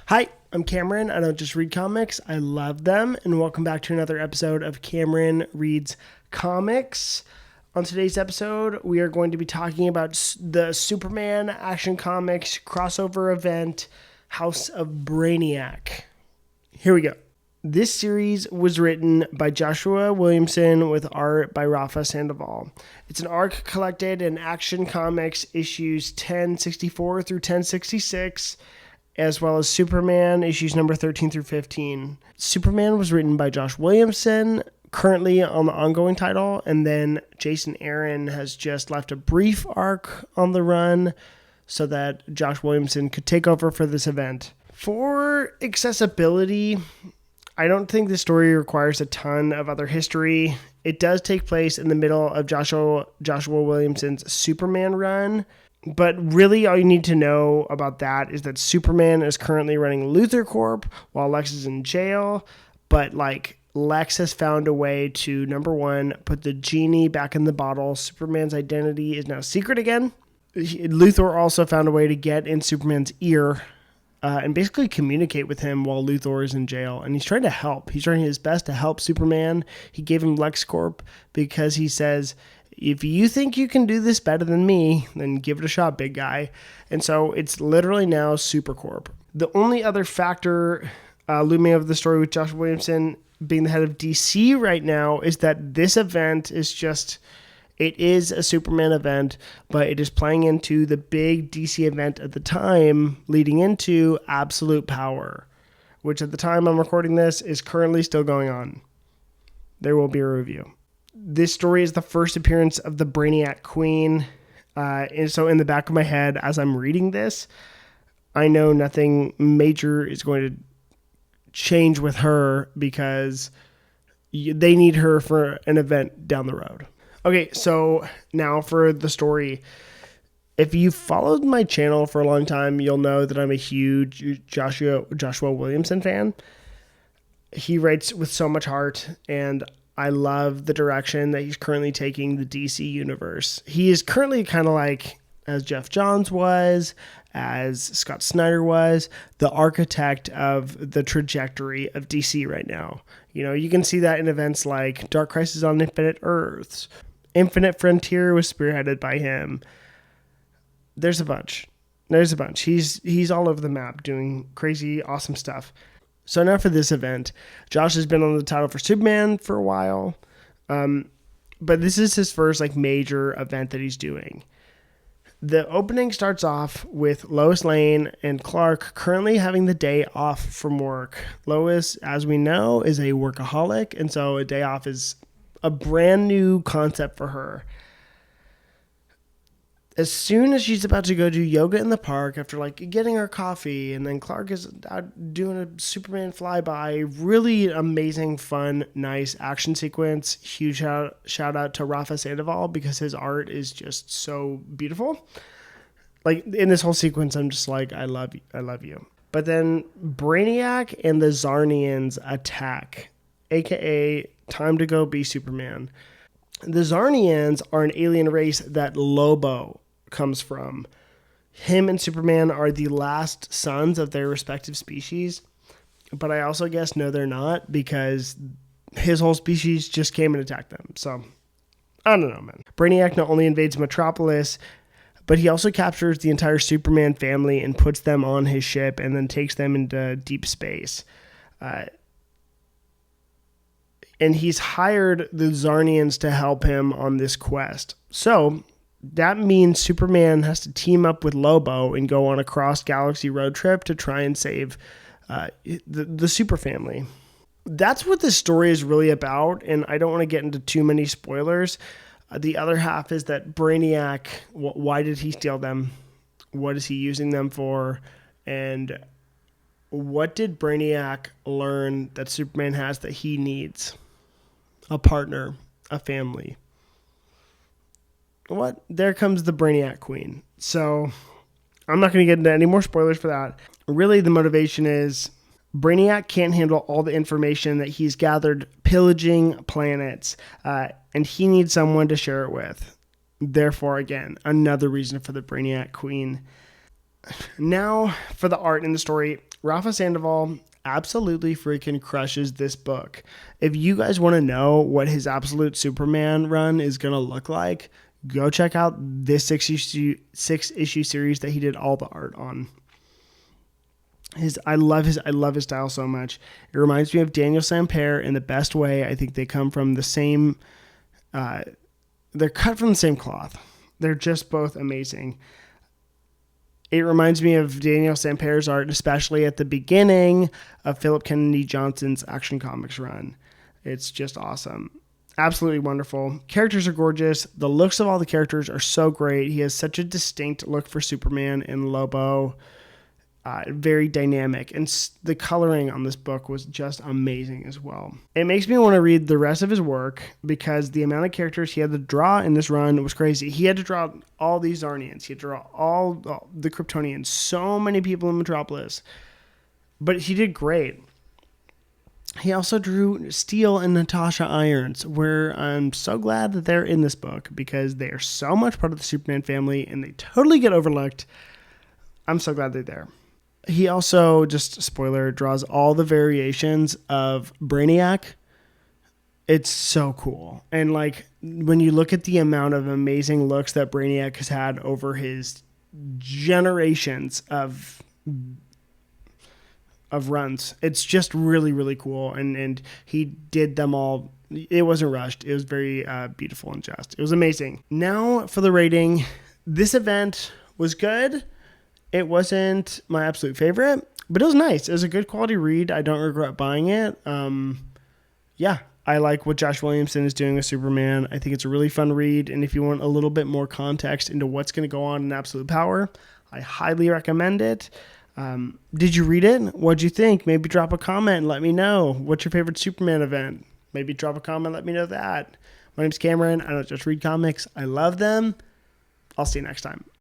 Hi, I'm Cameron. I don't just read comics, I love them. And welcome back to another episode of Cameron Reads Comics. On today's episode, we are going to be talking about the Superman Action Comics crossover event, House of Brainiac. Here we go. This series was written by Joshua Williamson with art by Rafa Sandoval. It's an arc collected in Action Comics issues 1064 through 1066, as well as Superman issues number 13 through 15. Superman was written by Josh Williamson, currently on the ongoing title, and then Jason Aaron has just left a brief arc on the run so that Josh Williamson could take over for this event. For accessibility, I don't think the story requires a ton of other history. It does take place in the middle of Joshua Williamson's Superman run, but really all you need to know about that is that Superman is currently running Luthor Corp while Lex is in jail, but Lex has found a way to, number one, put the genie back in the bottle. Superman's identity is now secret again. Luthor also found a way to get in Superman's ear and basically communicate with him while Luthor is in jail. And he's trying to help. He's trying his best to help Superman. He gave him LexCorp because he says, if you think you can do this better than me, then give it a shot, big guy. And so it's literally now Supercorp. The only other factor looming over the story with Josh Williamson being the head of DC right now is that this event is it is a Superman event, but it is playing into the big DC event at the time, leading into Absolute Power, which at the time I'm recording this is currently still going on. There will be a review. This story is the first appearance of the Brainiac Queen, and so in the back of my head as I'm reading this, I know nothing major is going to change with her because they need her for an event down the road. Okay, so now for the story. If you've followed my channel for a long time, you'll know that I'm a huge Joshua Williamson fan. He writes with so much heart, and I love the direction that he's currently taking the DC universe. He is currently kind of like, as Jeff Johns was, as Scott Snyder was, the architect of the trajectory of DC right now. You know, you can see that in events like Dark Crisis on Infinite Earths. Infinite Frontier was spearheaded by him. There's a bunch. He's all over the map doing crazy, awesome stuff. So now for this event, Josh has been on the title for Superman for a while, but this is his first major event that he's doing. The opening starts off with Lois Lane and Clark currently having the day off from work. Lois, as we know, is a workaholic, and so a day off is a brand new concept for her. As soon as she's about to go do yoga in the park after getting her coffee, and then Clark is out doing a Superman flyby, really amazing, fun, nice action sequence. Huge shout out to Rafa Sandoval because his art is just so beautiful. In this whole sequence, I'm just I love you. But then Brainiac and the Czarnians attack, aka time to go be Superman. The Czarnians are an alien race that Lobo comes from. Him and Superman are the last sons of their respective species, but I also guess no, they're not, because his whole species just came and attacked them. So I don't know, man. Brainiac not only invades Metropolis, but he also captures the entire Superman family and puts them on his ship and then takes them into deep space. And he's hired the Czarnians to help him on this quest. So that means Superman has to team up with Lobo and go on a cross-galaxy road trip to try and save the super family. That's what this story is really about, and I don't want to get into too many spoilers. The other half is that Brainiac, why did he steal them? What is he using them for? And what did Brainiac learn that Superman has that he needs? A partner, a family. There comes the Brainiac Queen. So I'm not going to get into any more spoilers for that. Really, the motivation is Brainiac can't handle all the information that he's gathered pillaging planets, and he needs someone to share it with. Therefore, again, another reason for the Brainiac Queen. Now, for the art in the story, Rafa Sandoval absolutely freaking crushes this book. If you guys want to know what his absolute Superman run is going to look like, go check out this six issue series that he did all the art on. I love his style so much. It reminds me of Daniel Sampere in the best way. I think they come from the same, they're cut from the same cloth. They're just both amazing. It reminds me of Daniel Sampere's art, especially at the beginning of Philip Kennedy Johnson's Action Comics run. It's just awesome. Absolutely wonderful. Characters are gorgeous. The looks of all the characters are so great. He has such a distinct look for Superman and Lobo. Very dynamic. And the coloring on this book was just amazing as well. It makes me want to read the rest of his work because the amount of characters he had to draw in this run was crazy. He had to draw all these czarnians. He had to draw all the Kryptonians. So many people in Metropolis. But he did great. He also drew Steel and Natasha Irons, where I'm so glad that they're in this book because they are so much part of the Superman family and they totally get overlooked. I'm so glad they're there. He also, just spoiler, draws all the variations of Brainiac. It's so cool. And like when you look at the amount of amazing looks that Brainiac has had over his generations of runs, it's just really, really cool. And he did them all. It wasn't rushed. It was very beautiful and just. It was amazing. Now for the rating. This event was good. It wasn't my absolute favorite, but it was nice. It was a good quality read. I don't regret buying it. Yeah, I like what Josh Williamson is doing with Superman. I think it's a really fun read, and if you want a little bit more context into what's going to go on in Absolute Power, I highly recommend it. Did you read it? What'd you think? Maybe drop a comment and let me know. What's your favorite Superman event? Maybe drop a comment and let me know that. My name's Cameron. I don't just read comics. I love them. I'll see you next time.